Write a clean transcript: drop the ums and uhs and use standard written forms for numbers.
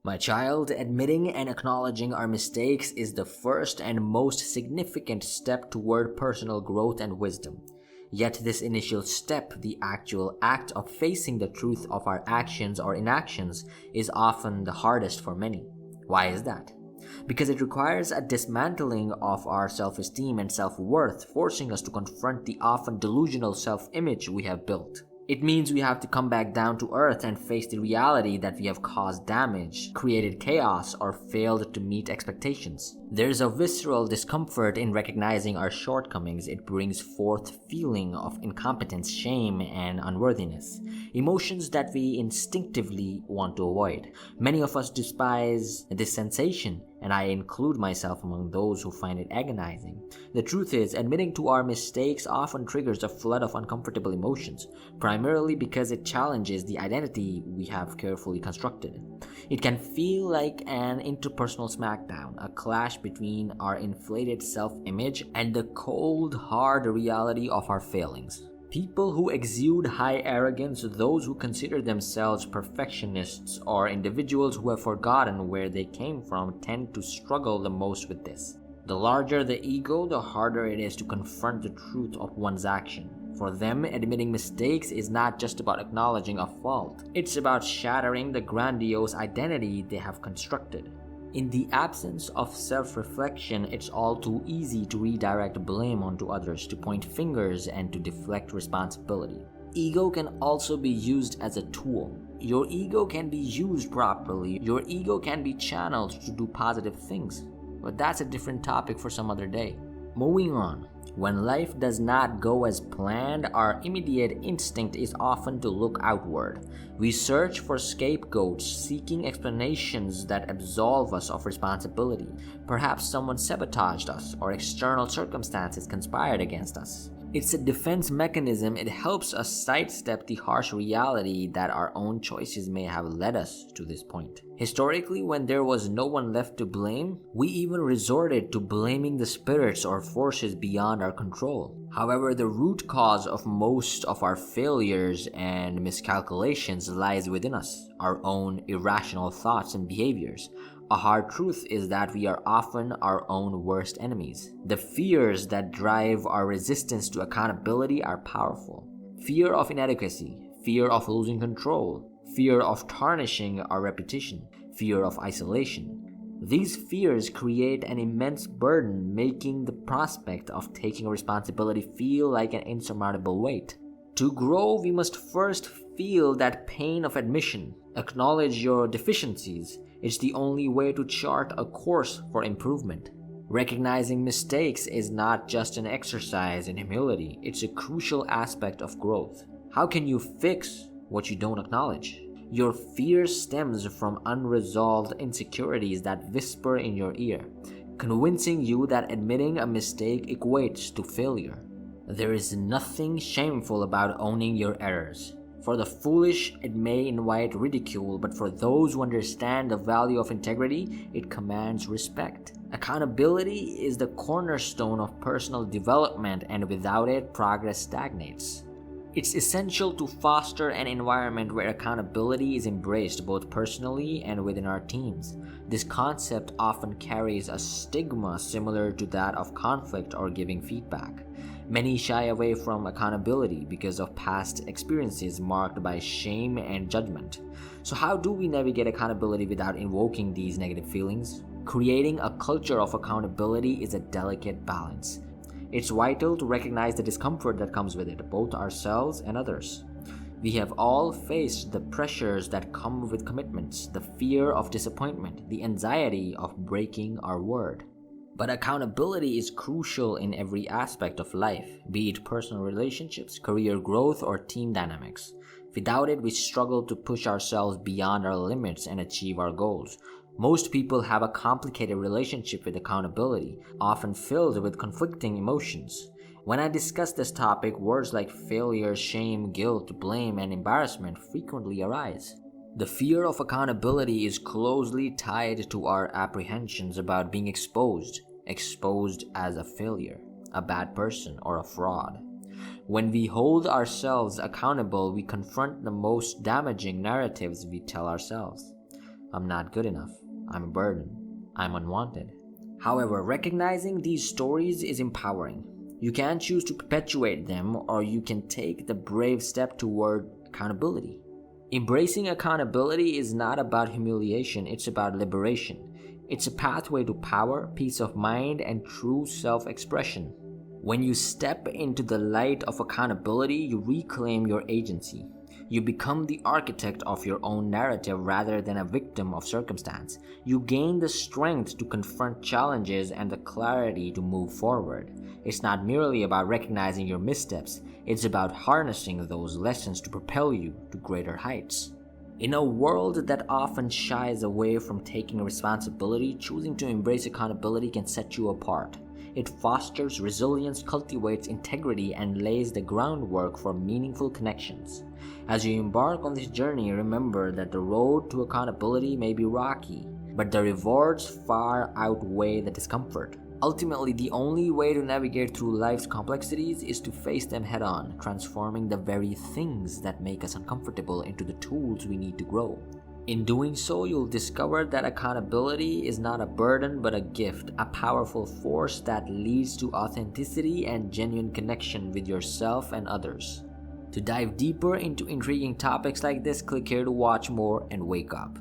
My child, admitting and acknowledging our mistakes is the first and most significant step toward personal growth and wisdom. Yet this initial step, the actual act of facing the truth of our actions or inactions, is often the hardest for many. Why is that? Because it requires a dismantling of our self-esteem and self-worth, forcing us to confront the often delusional self-image we have built. It means we have to come back down to earth and face the reality that we have caused damage, created chaos, or failed to meet expectations. There's a visceral discomfort in recognizing our shortcomings. It brings forth feeling of incompetence, shame, and unworthiness, emotions that we instinctively want to avoid. Many of us despise this sensation, and I include myself among those who find it agonizing. The truth is, admitting to our mistakes often triggers a flood of uncomfortable emotions, primarily because it challenges the identity we have carefully constructed. It can feel like an interpersonal smackdown, a clash between our inflated self-image and the cold, hard reality of our failings. People who exude high arrogance, those who consider themselves perfectionists, or individuals who have forgotten where they came from tend to struggle the most with this. The larger the ego, the harder it is to confront the truth of one's action. For them, admitting mistakes is not just about acknowledging a fault. It's about shattering the grandiose identity they have constructed. In the absence of self-reflection, it's all too easy to redirect blame onto others, to point fingers, and to deflect responsibility. Ego can also be used as a tool. Your ego can be used properly. Your ego can be channeled to do positive things. But that's a different topic for some other day. Moving on. When life does not go as planned, our immediate instinct is often to look outward. We search for scapegoats, seeking explanations that absolve us of responsibility. Perhaps someone sabotaged us, or external circumstances conspired against us. It's a defense mechanism. It helps us sidestep the harsh reality that our own choices may have led us to this point. Historically, when there was no one left to blame, we even resorted to blaming the spirits or forces beyond our control. However, the root cause of most of our failures and miscalculations lies within us, our own irrational thoughts and behaviors. A hard truth is that we are often our own worst enemies. The fears that drive our resistance to accountability are powerful. Fear of inadequacy, fear of losing control, fear of tarnishing our reputation, fear of isolation. These fears create an immense burden, making the prospect of taking responsibility feel like an insurmountable weight. To grow, we must first feel that pain of admission, acknowledge your deficiencies. It's the only way to chart a course for improvement. Recognizing mistakes is not just an exercise in humility, it's a crucial aspect of growth. How can you fix what you don't acknowledge? Your fear stems from unresolved insecurities that whisper in your ear, convincing you that admitting a mistake equates to failure. There is nothing shameful about owning your errors. For the foolish, it may invite ridicule, but for those who understand the value of integrity, it commands respect. Accountability is the cornerstone of personal development, and without it, progress stagnates. It's essential to foster an environment where accountability is embraced both personally and within our teams. This concept often carries a stigma similar to that of conflict or giving feedback. Many shy away from accountability because of past experiences marked by shame and judgment. So how do we navigate accountability without invoking these negative feelings? Creating a culture of accountability is a delicate balance. It's vital to recognize the discomfort that comes with it, both ourselves and others. We have all faced the pressures that come with commitments, the fear of disappointment, the anxiety of breaking our word. But accountability is crucial in every aspect of life, be it personal relationships, career growth, or team dynamics. Without it, we struggle to push ourselves beyond our limits and achieve our goals. Most people have a complicated relationship with accountability, often filled with conflicting emotions. When I discuss this topic, words like failure, shame, guilt, blame, and embarrassment frequently arise. The fear of accountability is closely tied to our apprehensions about being exposed as a failure, a bad person, or a fraud. When we hold ourselves accountable, we confront the most damaging narratives we tell ourselves. I'm not good enough. I'm a burden. I'm unwanted. However, recognizing these stories is empowering. You can choose to perpetuate them, or you can take the brave step toward accountability. Embracing accountability is not about humiliation, it's about liberation. It's a pathway to power, peace of mind, and true self-expression. When you step into the light of accountability, you reclaim your agency. You become the architect of your own narrative rather than a victim of circumstance. You gain the strength to confront challenges and the clarity to move forward. It's not merely about recognizing your missteps, it's about harnessing those lessons to propel you to greater heights. In a world that often shies away from taking responsibility, choosing to embrace accountability can set you apart. It fosters resilience, cultivates integrity, and lays the groundwork for meaningful connections. As you embark on this journey, remember that the road to accountability may be rocky, but the rewards far outweigh the discomfort. Ultimately, the only way to navigate through life's complexities is to face them head on, transforming the very things that make us uncomfortable into the tools we need to grow. In doing so, you'll discover that accountability is not a burden but a gift, a powerful force that leads to authenticity and genuine connection with yourself and others. To dive deeper into intriguing topics like this, click here to watch more and wake up.